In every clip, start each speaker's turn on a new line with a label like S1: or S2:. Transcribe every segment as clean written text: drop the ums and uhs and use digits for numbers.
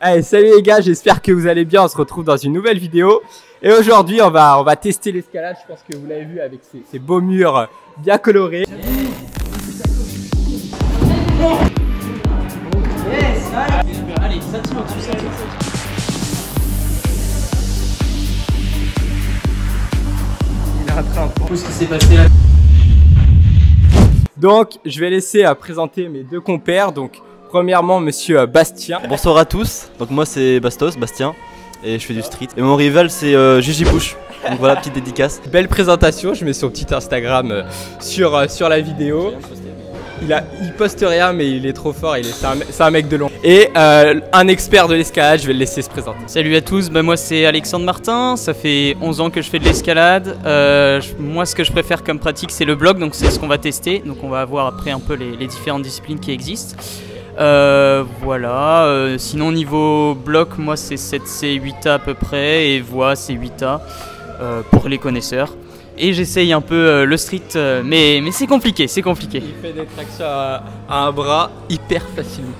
S1: Allez, salut les gars, j'espère que vous allez bien, on se retrouve dans une nouvelle vidéo. Et aujourd'hui on va tester l'escalade, je pense que vous l'avez vu avec ces beaux murs bien colorés.
S2: Yes, allez, ça tire dessus, ça tire.
S1: Il rattrape.
S2: Ce qui s'est passé là.
S1: Donc je vais laisser présenter mes deux compères. Donc premièrement monsieur Bastien.
S3: Bonsoir à tous, donc moi c'est Bastien, et je fais du street. Et mon rival c'est Gigi Bush, donc voilà, petite dédicace.
S1: Belle présentation, je mets son petit Instagram sur la vidéo. Il poste rien mais il est trop fort, c'est un mec de long. Et un expert de l'escalade, je vais le laisser se présenter.
S2: Salut à tous, moi c'est Alexandre Martin, ça fait 11 ans que je fais de l'escalade. Moi ce que je préfère comme pratique c'est le bloc, donc c'est ce qu'on va tester. Donc on va voir après un peu les différentes disciplines qui existent. Voilà, sinon niveau bloc, moi c'est 7C, 8A à peu près, et voix c'est 8A pour les connaisseurs. Et j'essaye un peu le street, mais c'est compliqué, c'est compliqué.
S1: Il fait des tractions à un bras hyper facilement.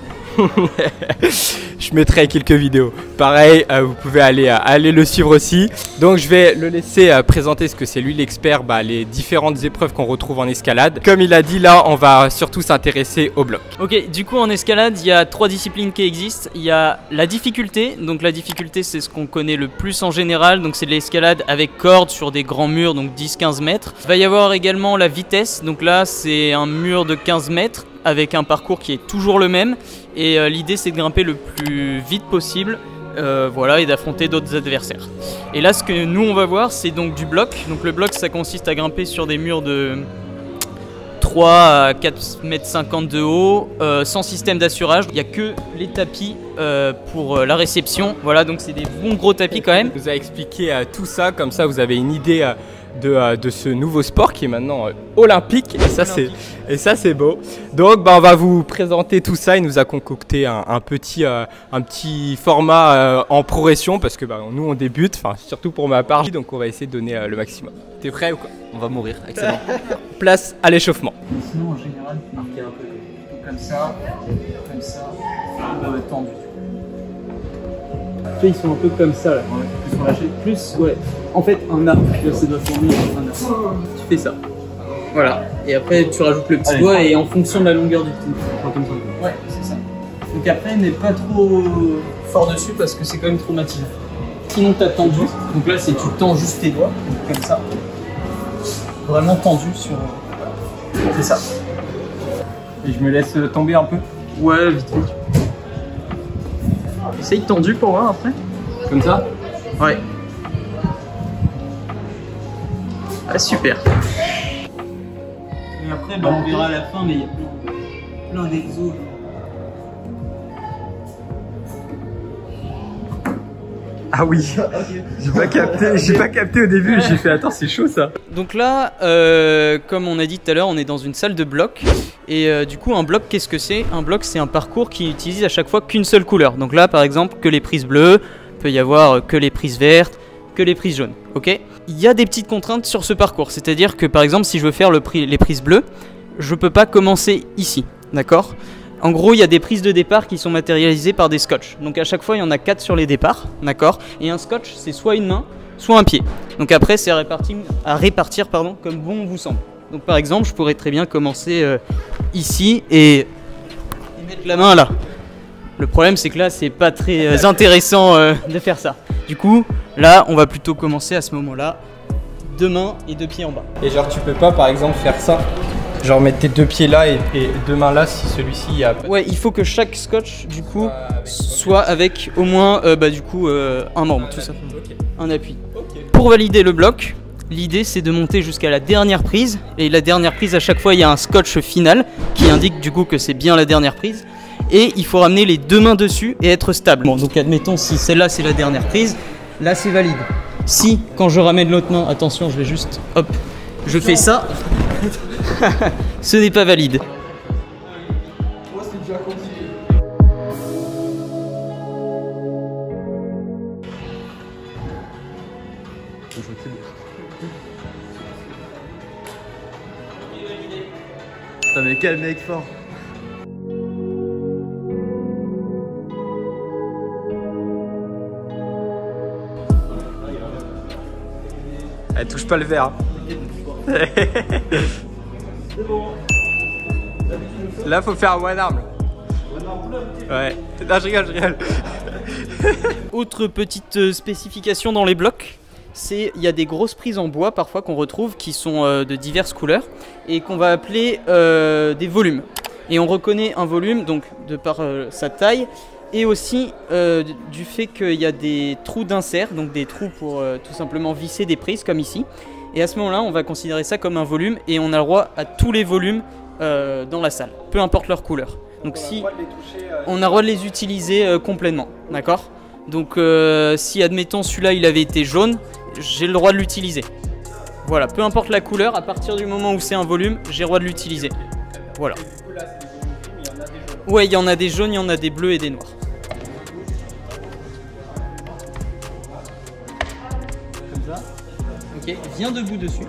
S1: Je mettrai quelques vidéos. Pareil, vous pouvez aller le suivre aussi. Donc je vais le laisser présenter ce que c'est lui l'expert, les différentes épreuves qu'on retrouve en escalade. Comme il a dit là, on va surtout s'intéresser au bloc.
S2: Ok, du coup en escalade, il y a 3 disciplines qui existent. Il y a la difficulté, donc la difficulté c'est ce qu'on connaît le plus en général. Donc c'est de l'escalade avec corde sur des grands murs, donc 10-15 mètres. Il va y avoir également la vitesse, donc là c'est un mur de 15 mètres avec un parcours qui est toujours le même. Et l'idée c'est de grimper le plus vite possible, voilà, et d'affronter d'autres adversaires. Et là ce que nous on va voir c'est donc du bloc. Donc le bloc ça consiste à grimper sur des murs de 3 à 4,50 m de haut, sans système d'assurage. Il n'y a que les tapis pour la réception. Voilà, donc c'est des bons gros tapis quand même.
S1: Je vous ai expliqué tout ça, comme ça vous avez une idée de ce nouveau sport qui est maintenant olympique, et ça c'est beau. Donc on va vous présenter tout ça. Il nous a concocté un petit format en progression parce que nous on débute, surtout pour ma part, donc on va essayer de donner le maximum. T'es prêt ou quoi?
S3: On va mourir, excellent.
S1: Place à l'échauffement.
S2: Sinon en général il faut marquer un peu comme ça, tendu. Ils sont un peu comme ça là, plus relâchés, plus ouais. En fait un A, là ça doit former un A. Tu fais ça. Voilà. Et après tu rajoutes le petit doigt et en fonction de la longueur du petit. Ouais, c'est ça. Donc après n'aie pas trop fort dessus parce que c'est quand même traumatisant. Sinon t'as tendu. Donc là c'est tu tends juste tes doigts, donc comme ça. Vraiment tendu sur. C'est ça.
S1: Et je me laisse tomber un peu.
S2: Ouais, vite vite. Essaye tendu pour voir après.
S1: Comme ça?
S2: Ouais. Ah super. Et après on verra à la fin, mais il y a plein d'exos.
S1: Ah oui, j'ai pas capté au début, j'ai fait attends c'est chaud ça.
S2: Donc là, comme on a dit tout à l'heure, on est dans une salle de bloc. Et du coup un bloc qu'est-ce que c'est? Un bloc c'est un parcours qui utilise à chaque fois qu'une seule couleur. Donc là par exemple que les prises bleues, peut y avoir que les prises vertes, que les prises jaunes. Ok. Il y a des petites contraintes sur ce parcours, c'est-à-dire que par exemple si je veux faire les prises bleues, je peux pas commencer ici, d'accord? En gros, il y a des prises de départ qui sont matérialisées par des scotch. Donc à chaque fois, il y en a 4 sur les départs, d'accord? Et un scotch, c'est soit une main, soit un pied. Donc après, c'est à répartir comme bon vous semble. Donc par exemple, je pourrais très bien commencer ici et mettre la main là. Le problème, c'est que là, c'est pas très intéressant de faire ça. Du coup, là, on va plutôt commencer à ce moment-là, 2 mains et 2 pieds en bas.
S1: Et genre, tu peux pas, par exemple, faire ça? Genre mettre tes 2 pieds là et 2 mains là si celui-ci a...
S2: Ouais, il faut que chaque scotch du coup soit avec au moins un membre, tout ça, un appui. Pour valider le bloc, l'idée c'est de monter jusqu'à la dernière prise. Et la dernière prise, à chaque fois il y a un scotch final qui indique du coup que c'est bien la dernière prise. Et il faut ramener les 2 mains dessus et être stable. Bon, donc admettons si celle-là c'est la dernière prise, là c'est valide. Si quand je ramène l'autre main, attention je vais juste, hop, je fais ça. Ce n'est pas valide.
S1: Moi c'est déjà compliqué.
S3: Putain mais quel mec fort.
S1: Elle touche pas le verre.
S3: C'est bon.
S1: Là, faut faire one arm. Ouais. Non, je rigole.
S2: Autre petite spécification dans les blocs, c'est il y a des grosses prises en bois parfois qu'on retrouve qui sont de diverses couleurs et qu'on va appeler des volumes. Et on reconnaît un volume donc de par sa taille et aussi du fait qu'il y a des trous d'insert, donc des trous pour tout simplement visser des prises comme ici. Et à ce moment-là, on va considérer ça comme un volume et on a le droit à tous les volumes dans la salle, peu importe leur couleur. Donc si on a le droit de les utiliser complètement, d'accord? Donc si admettons celui-là il avait été jaune, j'ai le droit de l'utiliser. Voilà, peu importe la couleur, à partir du moment où c'est un volume, j'ai le droit de l'utiliser. Voilà. Ouais, il y en a des jaunes, il y en a des bleus et des noirs. Comme ça. Ok, viens debout dessus.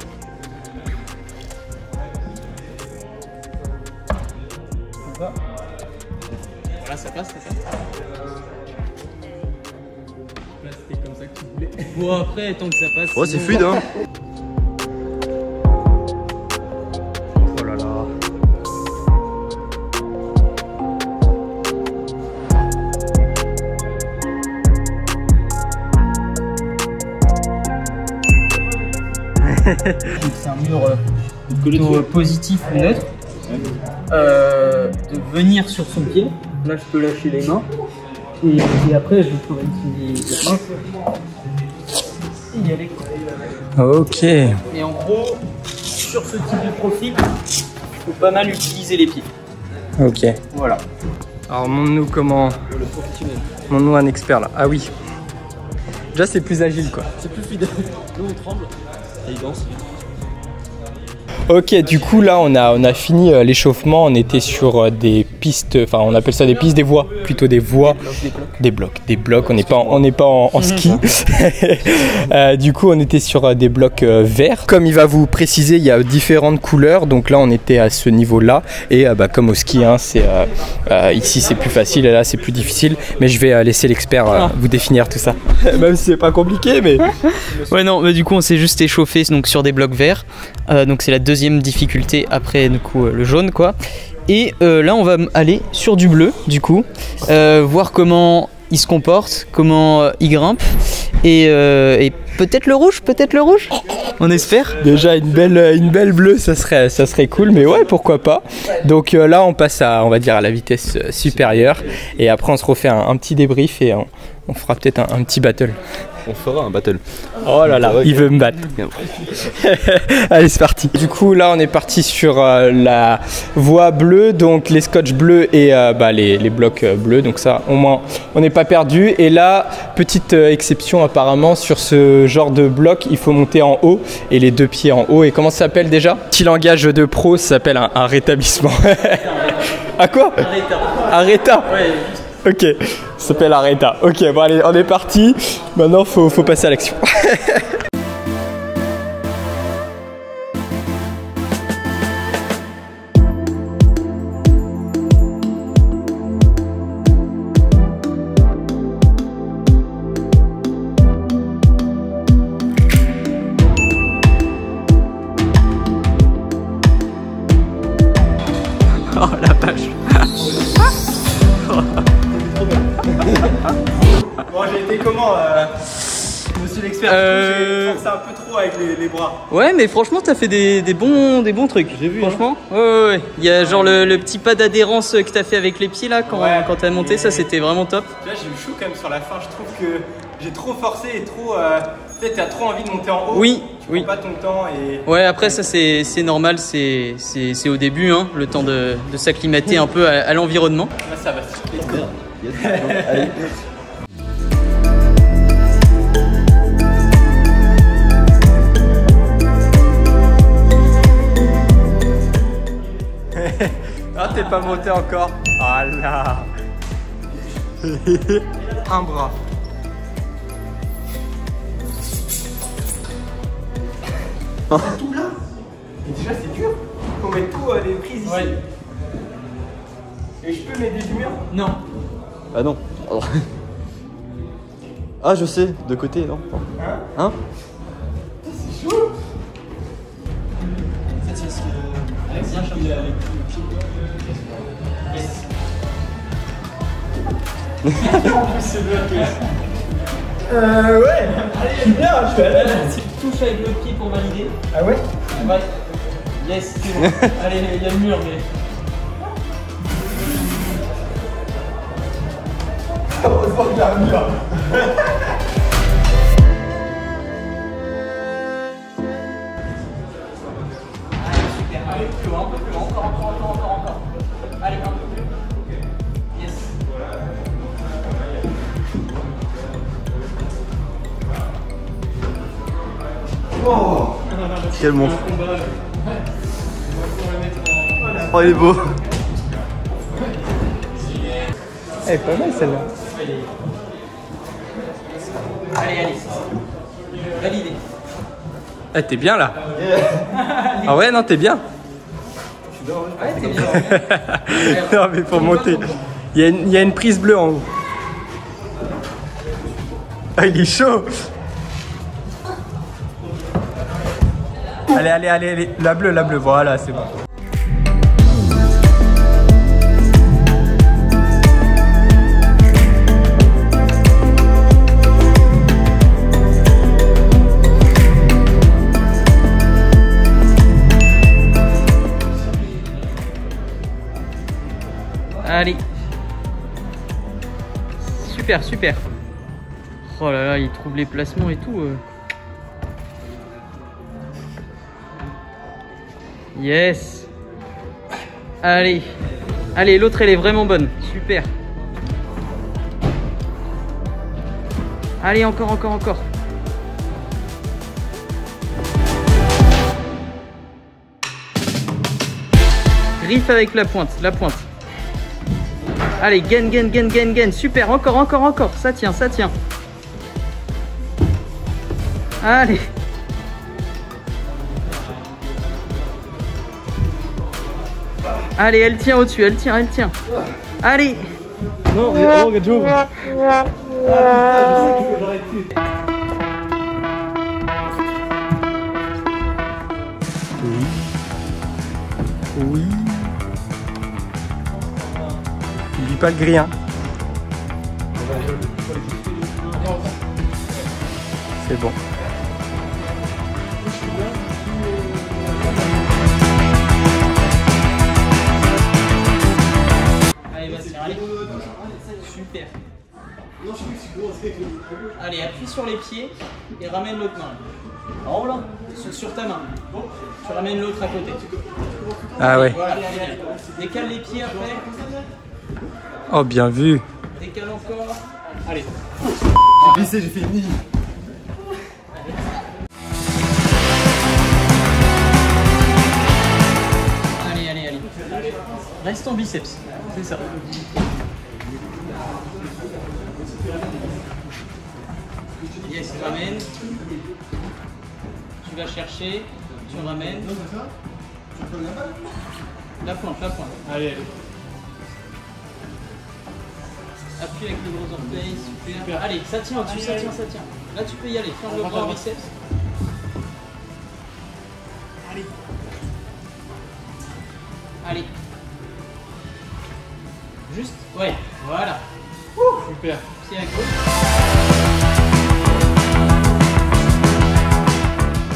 S2: Voilà, ça passe, c'est ça. Là, c'était comme ça que tu voulais. Bon, après, tant que ça passe.
S3: Oh, c'est fluide, hein.
S1: Oh là là.
S2: C'est un mur plutôt positif ou neutre. De venir sur son pied. Là, je peux lâcher les mains. Et après, je pourrais utiliser les mains. Et y aller.
S1: Ok.
S2: Et en gros, sur ce type de profil, il faut pas mal utiliser les pieds.
S1: Ok.
S2: Voilà.
S1: Alors montre-nous comment.
S3: Le professionnel.
S1: Montre-nous un expert là. Ah oui. Déjà c'est plus agile quoi.
S3: C'est plus fluide. Nous on tremble. Et il danse.
S1: Ok, du coup là on a fini l'échauffement, on était sur des pistes, enfin on appelle ça des pistes, des voies, plutôt des voies, des blocs, on n'est pas en ski. Du coup on était sur des blocs verts. Comme il va vous préciser, il y a différentes couleurs, donc là on était à ce niveau-là et comme au ski, hein, ici c'est plus facile et là c'est plus difficile, mais je vais laisser l'expert vous définir tout ça. Même si c'est pas compliqué, mais...
S2: Ouais non, mais du coup on s'est juste échauffé donc, sur des blocs verts, donc c'est la deuxième difficulté après du coup le jaune quoi. Et là on va aller sur du bleu du coup, voir comment il se comporte, comment il grimpe et peut-être le rouge, on espère.
S1: Déjà une belle bleue ça serait cool, mais ouais pourquoi pas. Donc là on passe on va dire à la vitesse supérieure et après on se refait un petit débrief et on fera peut-être un petit battle.
S3: On fera un battle.
S1: Oh là là, il veut me battre. Allez, c'est parti. Du coup, là, on est parti sur la voie bleue, donc les scotch bleus et les blocs bleus. Donc ça, au moins, on n'est pas perdu. Et là, petite exception apparemment, sur ce genre de bloc, il faut monter en haut et les deux pieds en haut. Et comment ça s'appelle déjà? Petit langage de pro, ça s'appelle un rétablissement. À quoi? Arrêta.
S2: Ouais.
S1: Ok, ça s'appelle Arrêta. Ok, bon allez, on est parti. Maintenant, faut passer à l'action. Oh la vache. Bon, j'ai été comment, monsieur l'expert? J'ai forcé un peu trop avec les bras.
S2: Ouais, mais franchement, t'as fait des bons trucs.
S3: J'ai vu,
S2: franchement. Hein. Ouais. Il y a genre le petit pas d'adhérence que t'as fait avec les pieds là quand t'as monté, ça c'était vraiment top.
S1: Là, j'ai eu chaud quand même sur la fin. Je trouve que j'ai trop forcé et trop. Peut-être t'as trop envie de monter en haut.
S2: Oui.
S1: Tu prends pas ton temps et.
S2: Ouais, après ça c'est normal, c'est au début, hein, le temps de s'acclimater un peu à l'environnement.
S1: Là, ça va.
S3: Allez.
S1: Ah, t'es pas monté encore. Ah là. Un bras. Tout là. Et déjà c'est dur. Faut mettre tout les prises ici.
S2: Ouais.
S1: Et je peux m'aider du mur?
S2: Non.
S3: Ah non. Alors. Ah je sais, de côté non?
S1: Hein?
S3: Hein?
S1: C'est chaud.
S2: Viens chercher.
S1: Ouais. Allez, bien, je suis à l'aise.
S2: Tu touches avec le pied pour valider.
S1: Ah ouais?
S2: Ouais. Yes, c'est bon. Allez, il y a le mur, mais.
S1: Heureusement qu'il y a un mur.
S2: Allez, super. Allez, plus loin, un peu plus loin. Encore. Allez, un peu plus. Yes.
S1: Oh.
S3: Quel monstre. Oh, il est beau.
S1: Elle est pas mal celle-là.
S2: Allez. Validé.
S1: Ah, t'es bien là. Ah ouais, non, t'es bien.
S2: Ouais, t'es bien.
S1: Non, mais pour monter. Il y a une prise bleue en haut. Ah, il est chaud. Allez. La bleue, voilà, c'est bon.
S2: Allez. Super. Oh là là, il trouve les placements et tout. Yes. Allez, l'autre elle est vraiment bonne. Super. Allez, encore. Griffe avec la pointe. Allez, gain. Super, encore. Ça tient. Allez. Allez, elle tient au-dessus, elle tient. Allez.
S1: Non, mais oh, Joe. Oui. Il lit pas le gris, hein. C'est bon.
S2: Allez. Super. Allez, appuie sur les pieds et ramène l'autre main. En haut là, sur ta main. Tu ramènes l'autre à côté.
S1: Ah ouais.
S2: Voilà. Décale les pieds après.
S1: Oh, bien vu.
S2: Décale encore. Allez.
S3: J'ai glissé, j'ai fait une ligne.
S2: Allez. Reste en biceps. C'est ça. Yes, tu ramènes. Tu vas chercher. Tu ramènes. La pointe.
S1: Allez.
S2: Appuie avec le gros orteil, super. Allez, ça tient au-dessus, ça tient. Là, tu peux y aller. Ferme le bras en biceps. Allez. Juste, ouais, voilà.
S1: Super.
S2: Pied à gauche.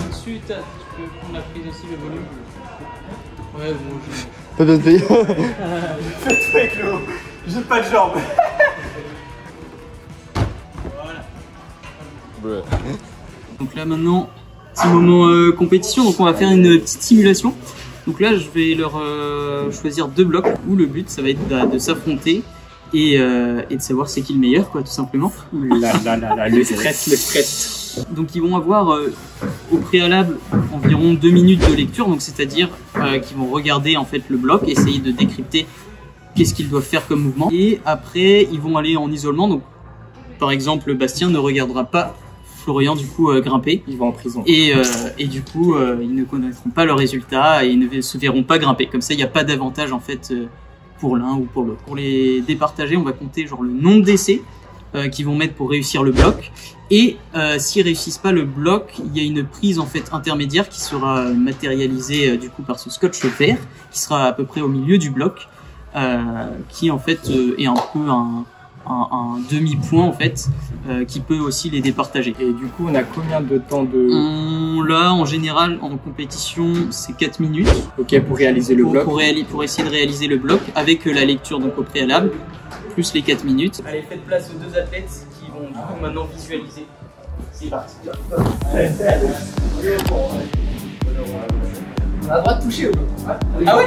S2: Au-dessus, tu peux prendre la prise aussi, le volume. Ouais, bon,
S3: Pas bien payé.
S1: Fais tout avec le haut. J'ai pas de jambes.
S2: Voilà. Donc là maintenant, petit moment compétition, donc on va faire une petite simulation. Donc là je vais leur choisir 2 blocs où le but ça va être de s'affronter et de savoir c'est qui le meilleur quoi tout simplement.
S1: Le stress.
S2: Donc ils vont avoir au préalable environ 2 minutes de lecture, donc c'est-à-dire qu'ils vont regarder en fait le bloc, essayer de décrypter qu'est-ce qu'ils doivent faire comme mouvement et après ils vont aller en isolement. Donc par exemple Bastien ne regardera pas Florian du coup grimper.
S1: Ils vont en prison.
S2: Et du coup ils ne connaîtront pas leurs résultats et ils ne se verront pas grimper. Comme ça il n'y a pas d'avantage en fait pour l'un ou pour l'autre. Pour les départager on va compter genre le nombre d'essais qu'ils vont mettre pour réussir le bloc. Et s'ils réussissent pas le bloc, il y a une prise en fait intermédiaire qui sera matérialisée du coup par ce scotch vert, qui sera à peu près au milieu du bloc, qui en fait est un peu un demi-point en fait, qui peut aussi les départager.
S1: Et du coup, on a combien de temps de...
S2: Là, en général, en compétition, c'est 4 minutes.
S1: Ok, pour réaliser le bloc.
S2: Pour essayer de réaliser le bloc avec la lecture donc au préalable, plus les 4 minutes. Allez, faites place aux 2 athlètes qui vont du coup maintenant visualiser. C'est parti.
S1: On a le droit de toucher ou pas?
S2: Ah oui.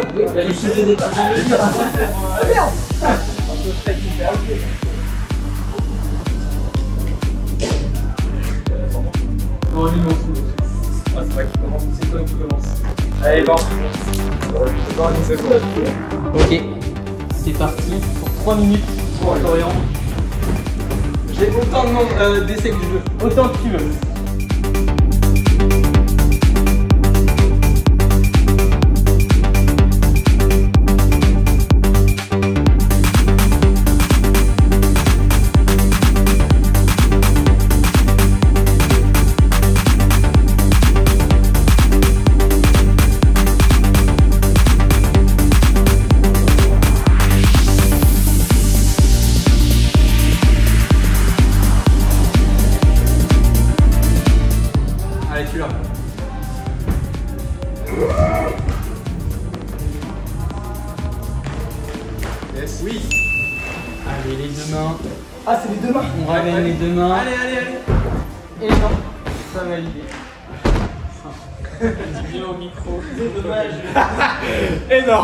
S1: Non, lui non plus. Ah, c'est vrai qu'il commence, c'est toi qui commence. Allez, bon.
S2: Ok, c'est parti pour 3 minutes pour Florian.
S1: J'ai autant de nombre d'essais que je veux.
S2: Autant que tu veux.
S1: Yes. Oui.
S2: Allez, les 2 mains.
S1: Ah, c'est les 2 mains.
S2: On ramène les 2 mains.
S1: Allez, allez, allez.
S2: Et non, pas validé. Viens au micro, c'est dommage.
S1: Et non,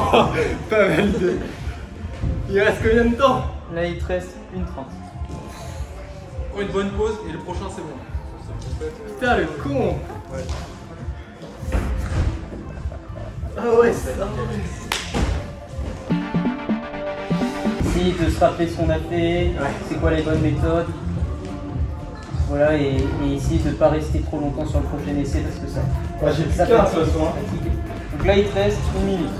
S1: pas validé. Il reste combien de temps?
S2: Là, il te reste 1:30.
S4: Oh, une bonne pause et le prochain c'est bon.
S1: Putain, le con. Ouais. Ah ouais, c'est ça.
S2: Essayer de se rappeler ce qu'on a fait, c'est quoi les bonnes méthodes. Voilà, et essayer de ne pas rester trop longtemps sur le prochain essai parce que ça.
S1: Ouais, j'ai plus
S2: ça
S1: qu'un de
S2: fatigue.
S1: toute façon.
S2: Donc là, il te reste 1 minute.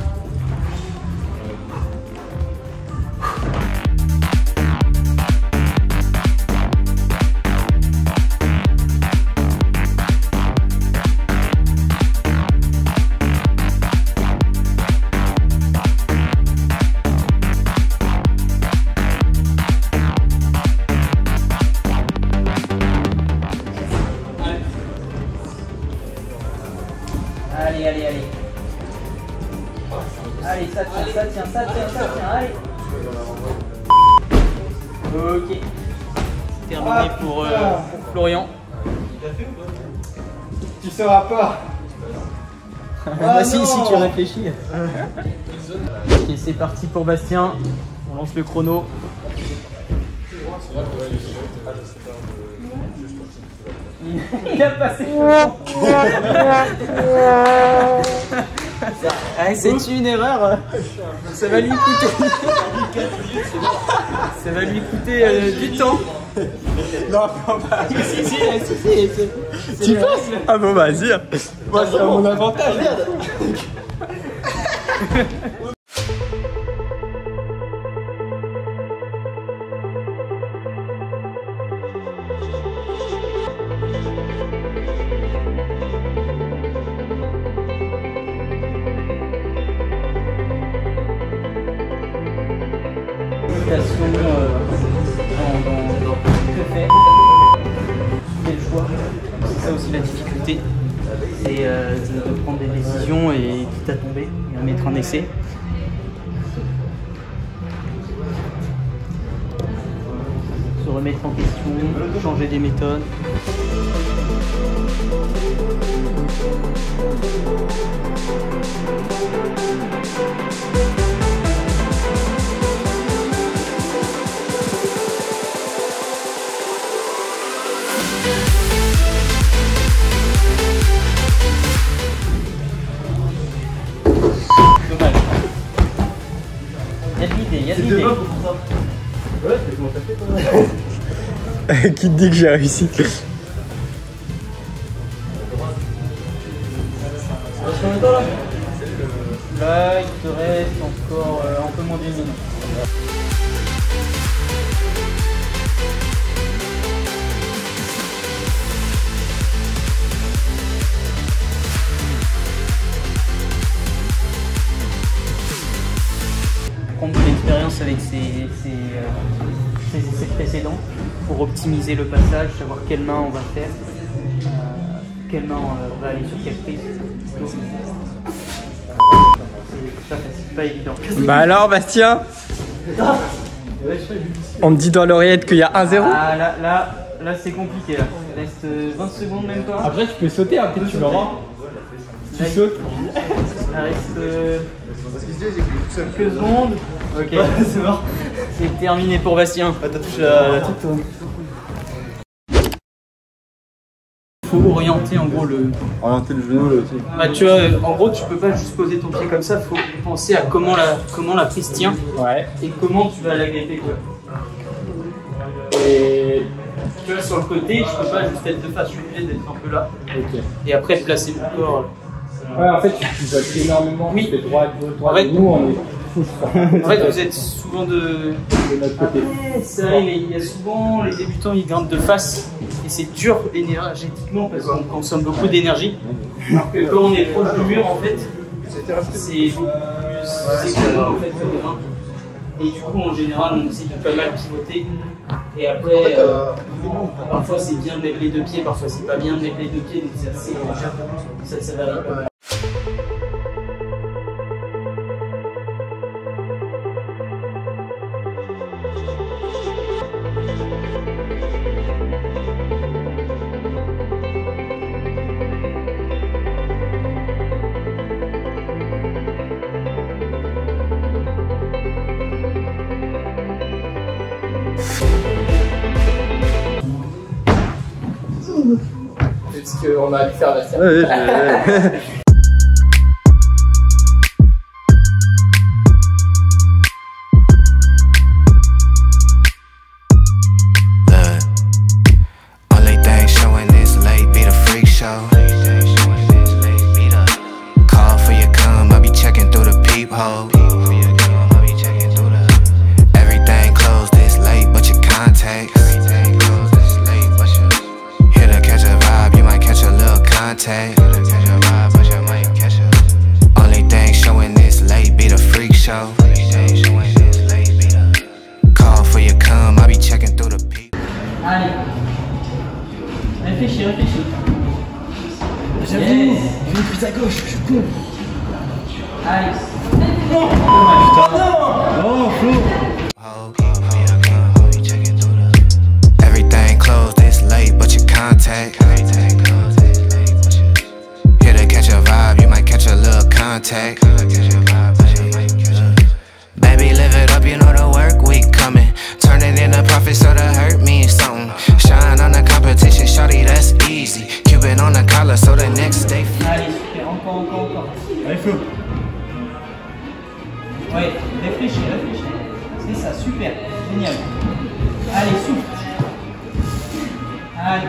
S2: Allez, allez, allez. Allez, ça tient, allez. Ok. Terminé pour Florian.
S1: Tu sauras pas.
S2: Bah si tu réfléchis. Ok, c'est parti pour Bastien. On lance le chrono. Il a passé le temps. C'est une erreur. Ça va lui coûter. Ça va lui coûter du temps.
S1: Non, non, bah.
S2: Si.
S1: Tu penses? Ah bon, vas-y. Moi, c'est à mon avantage.
S2: Que faire? Quel choix? C'est ça aussi la difficulté, c'est de prendre des décisions et quitte à tomber et à mettre un essai. Se remettre en question, changer des méthodes. Dommage. Il y a de l'idée.
S1: Ouais, c'est comment t'as fait toi? Qui te dit que j'ai réussi?
S2: Là, il te reste encore un peu moins d'1 minute. pour optimiser le passage, savoir quelle main on va faire, quelle main va aller sur quelle prise. C'est pas évident.
S1: Bah alors Bastien, on me dit dans l'oreillette qu'il y a 1-0.
S2: Ah là c'est compliqué là. Il reste 20 secondes même pas.
S1: Après tu peux sauter, après tu l'auras. Tu sautes.
S2: Il reste quelques secondes. Ok, c'est bon. C'est terminé pour Bastien.
S3: Ah, t'as touché la tête toi.
S2: Il faut orienter en gros le...
S3: Orienter le genou là aussi.
S2: Bah tu vois, en gros tu peux pas juste poser ton pied comme ça, faut penser à comment la prise tient
S1: Ouais.
S2: et comment tu vas la gripper quoi.
S1: Et...
S2: Tu vois sur le côté, je peux pas juste être de face, je suis obligé d'être un peu là.
S1: Ok.
S2: Et après placer mon corps.
S1: Ouais, en fait tu votes énormément.
S2: Oui.
S1: Tu fais droit,
S2: En fait-
S1: nous on est fous.
S2: En fait vous êtes souvent de
S1: notre côté.
S2: ça arrive, mais il y a souvent les débutants ils grimpent de face et c'est dur énergétiquement parce qu'on consomme beaucoup d'énergie. Alors que quand on est proche du mur en fait, c'est beaucoup plus sécure en fait le terrain. Et du coup en général on essaie de pas mal pivoter. Et après parfois c'est bien de mettre les deux pieds, parfois c'est pas bien de mettre les deux pieds, donc c'est assez ça varie pas mal.
S1: C'est ce qu'on a dû faire Bastien.
S3: Ouais.
S5: Only thing showing this late be the freak show. Call for your cum, I be checking through the peephole. Everything closed this late, but your contacts. Here to catch a vibe, you might catch a little contact. Only thing showing this late be the freak show. Call for your cum, I be checking through the peephole.
S2: Allez, réfléchis.
S3: J'avoue,
S2: Yes.
S3: j'ai une prise à gauche, je suis con.
S2: Allez.
S3: Oh Flo.
S5: Everything closed this late, but your contact. Here to catch a vibe, you might catch a little contact. Baby, live it up, you know the work week coming. Turn it into profit, so the hurt means something. Shine on the competition, shawty, that's easy. Cupid on the collar, so the next day.
S2: Allez, super, encore.
S3: Allez Flo.
S2: Ouais, réfléchis. C'est ça, super, génial. Allez, souffle. Allez.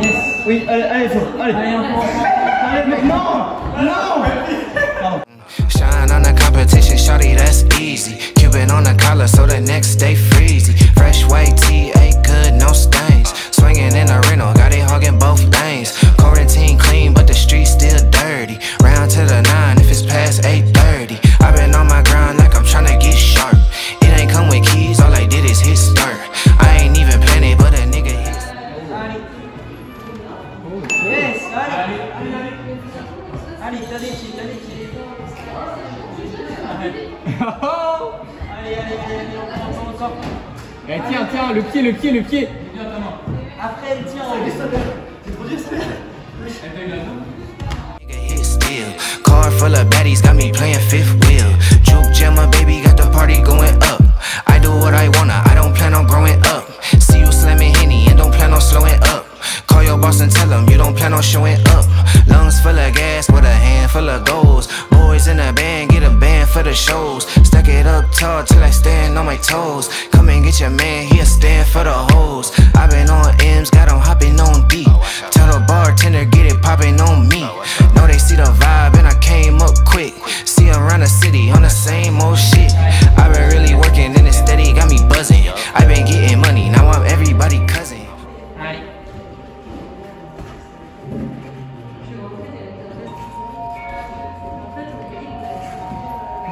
S2: Yes.
S3: Oui, allez Flo, allez.
S2: Allez, encore.
S3: Allez mec, non.
S5: Shine on the competition, shawty, that's easy. Cupid on the collar, so the next day freezy. Fresh white tee, ain't good, no stains. Swinging in the rental, got it hogging both lanes. Quarantine clean, but the streets still dirty. Round to the 9 if it's past 8:30. I've been on my grind like I'm tryna get sharp. It ain't come with keys, all I did is hit start. I ain't even planned it, but a nigga hit.
S2: Yes, allez. Allez, t'as des pieds. Allez, encore.
S1: Eh, tiens, le pied.
S2: Après, elle tient.
S5: Nigga hit still. Car full of baddies got me playing fifth wheel. Juke jammer, baby, got the party going up. I do what I wanna, I don't plan on growing up. See you slamming Henny and don't plan on slowing up. Call your boss and tell him you don't plan on showing up. Lungs full of gas with a handful of goals. Boys in a band, get a band for the shows. Stack it up tall till I stand on my toes. Come and get your man, he'll stand for the hoes. I've been on M's, got him hopping on deep. Tell the bartender, get it popping on me. Know they see the vibe and I came up quick. See him around the city on the same old shit. I've been really working and it's steady, got me buzzing. I've been getting money, now I'm everybody cousin.
S2: Allez.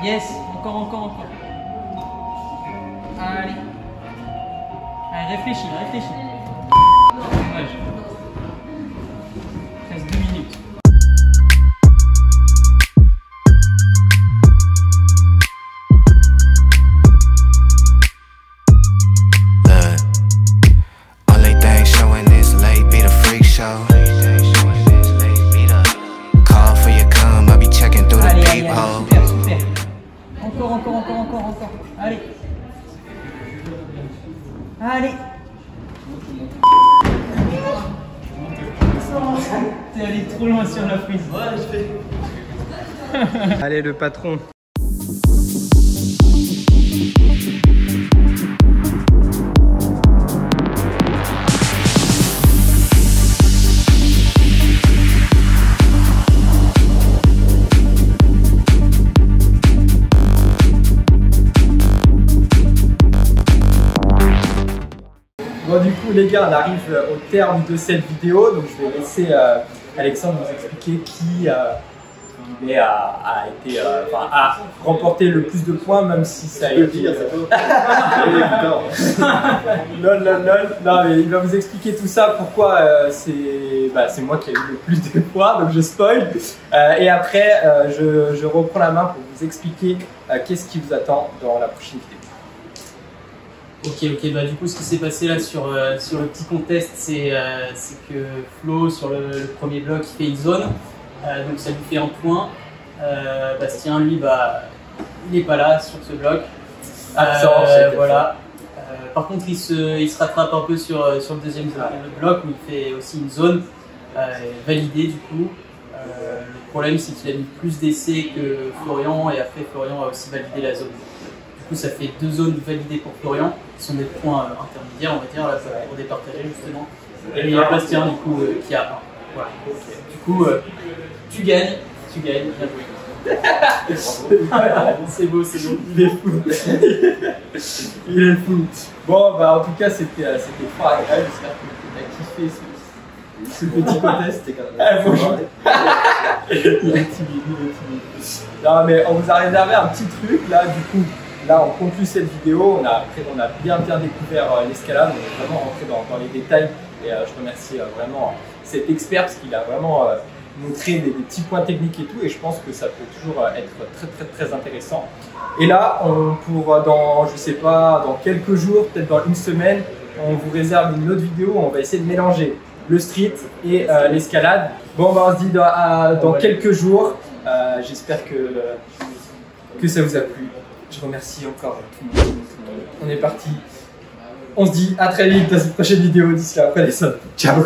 S2: Yes, encore. Allez. Allez, réfléchis. Dommage. Reste 2 minutes.
S5: Only thing showing this late be the freak show. Call for your cum, I be checking through the peephole.
S2: Super. Encore. Allez. T'es allé trop loin sur la prise.
S1: Allez, le patron. Bon, du coup les gars, on arrive au terme de cette vidéo, donc je vais laisser Alexandre nous expliquer qui a remporté le plus de points, même si ça a été... lol. Non, mais il va vous expliquer tout ça, pourquoi c'est moi qui ai eu le plus de points, donc je spoil. Et après, je reprends la main pour vous expliquer qu'est-ce qui vous attend dans la prochaine vidéo.
S2: Ok, bah du coup ce qui s'est passé là sur le petit contest, c'est que Flo sur le premier bloc il fait une zone, donc ça lui fait un point. Bastien lui il n'est pas là sur ce bloc. Voilà. Par contre il se rattrape un peu sur le deuxième bloc où il fait aussi une zone validée du coup. Le problème c'est qu'il a mis plus d'essais que Florian et après Florian a aussi validé la zone. Du coup, ça fait 2 zones validées pour Florian, qui sont des points intermédiaires, on va dire, là, pour départager justement. Et il y a Bastien, du coup, qui a 1. Voilà. Du coup, tu gagnes, bien joué. C'est beau.
S1: Il est fou. Bon, en tout cas, c'était fort agréable. J'espère que tu as kiffé ce petit contest. Il est timide. Non, mais on vous a réservé un petit truc là, du coup. Là, on conclut cette vidéo, on a bien découvert l'escalade, on est vraiment rentré dans les détails et je remercie vraiment cet expert parce qu'il a vraiment montré des petits points techniques et tout, et je pense que ça peut toujours être très intéressant. Et là, dans quelques jours, peut-être dans une semaine, on vous réserve une autre vidéo où on va essayer de mélanger le street et l'escalade. Bon, on se dit dans quelques jours, j'espère que ça vous a plu. Je remercie encore tout le monde. On est parti. On se dit à très vite dans cette prochaine vidéo. D'ici là, prenez soin. Ciao.